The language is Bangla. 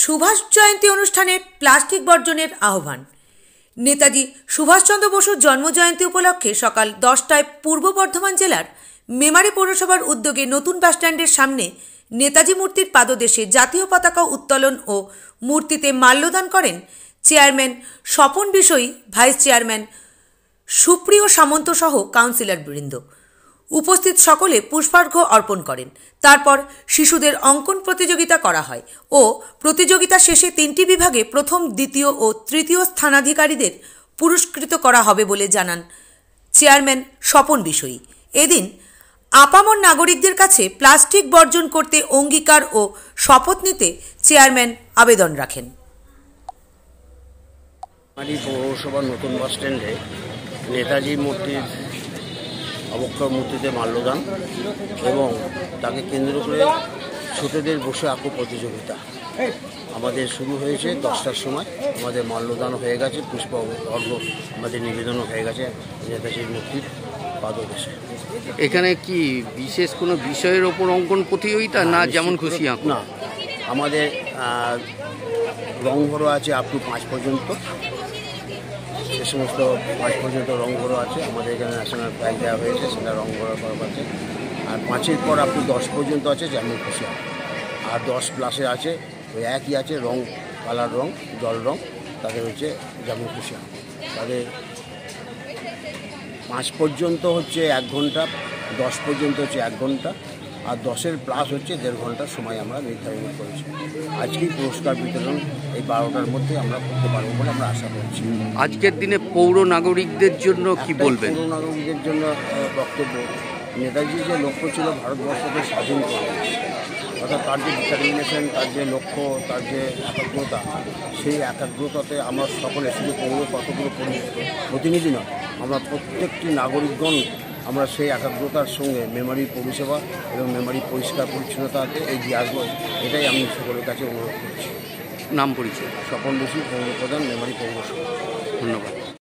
সুভাষ জয়ন্তী অনুষ্ঠানে প্লাস্টিক বর্জনের আহ্বান। নেতাজি সুভাষচন্দ্র বসুর জন্মজয়ন্তী উপলক্ষে সকাল 10টায় পূর্ব বর্ধমান জেলার মেমারি পৌরসভার উদ্যোগে নতুন বাসস্ট্যান্ডের সামনে নেতাজি মূর্তির পাদদেশে জাতীয় পতাকা উত্তোলন ও মূর্তিতে মাল্যদান করেন chairman Swapan Bishoyi, vice chairman সুপ্রিয় সামন্ত সহ কাউন্সিলরবৃন্দ। উপস্থিত সকলে পুষ্পার্ঘ্য অর্পণ করেন। তারপর শিশুদের অঙ্কন প্রতিযোগিতা করা হয় ও প্রতিযোগিতা শেষে 3টি বিভাগে প্রথম, দ্বিতীয় ও তৃতীয় স্থানাধিকারীদের পুরস্কৃত করা হবে বলে জানান চেয়ারম্যান স্বপন বিষয়ী। এদিন আপামর নাগরিকদের কাছে প্লাস্টিক বর্জন করতে অঙ্গীকার ও শপথ নিতে চেয়ারম্যান আবেদন রাখেন। পৌরসভার নতুন বাস স্ট্যান্ডে নেতাজি মূর্তির অবক্ষয় মূর্তিতে মাল্যদান এবং তাকে কেন্দ্র করে ছোটদের বসে আঁকো প্রতিযোগিতা আমাদের শুরু হয়েছে 10টার সময়। আমাদের মাল্যদান হয়ে গেছে, পুষ্প অর্ঘ্য আমাদের নিবেদনও হয়ে গেছে নেতাজির মূর্তির পাদদেশে। এখানে কি বিশেষ কোনো বিষয়ের ওপর অঙ্কন প্রতিযোগিতা না যেমন খুশি আঁকো? না, আমাদের রং ভরো আছে আপ টু 5 পর্যন্ত, সে সমস্ত 5 পর্যন্ত রং ভরো আছে। আমাদের এখানে ন্যাশনাল ফ্ল্যাগ দেওয়া হয়েছে, সেটা রং ভরো করা আছে। আর 5-এর পর আপ টু 10 পর্যন্ত আছে যেমন খুশি। আর 10+ আছে ওই একই আছে রং, কালার রং, জল রং, তাদের হচ্ছে যেমন খুশি। তাদের 5 পর্যন্ত হচ্ছে 1 ঘন্টা, 10 পর্যন্ত হচ্ছে 1 ঘন্টা, আর 10-এর প্লাস হচ্ছে 1.5 ঘন্টার সময় আমরা নির্ধারণ করেছি। আজকেই পুরস্কার বিতরণ এই 12টার মধ্যে আমরা করতে পারবো বলে আমরা আশা করছি। আজকের দিনে পৌর নাগরিকদের জন্য কি বলবেন? পৌর নাগরিকদের জন্য বক্তব্য, নেতাজির যে লক্ষ্য ছিল ভারতবর্ষকে স্বাধীন করা, অর্থাৎ তার যে ডিটারমিনেশন, তার যে লক্ষ্য, তার যে একাগ্রতা, সেই একাগ্রতাতে আমরা সকলে, শুধু পৌর কতগুলো প্রতিনিধি নয়, আমরা প্রত্যেকটি নাগরিকগণ আমরা সেই একাগ্রতার সঙ্গে মেমারি পৌরসভা এবং মেমারি পরিষ্কার পরিচ্ছন্নতাকে এগিয়ে আসবো, এটাই আমি সকলের কাছে অনুরোধ করছি। নাম পরিচয়? স্বপন বসু, পৌর প্রধান, মেমারি পৌরসভা। ধন্যবাদ।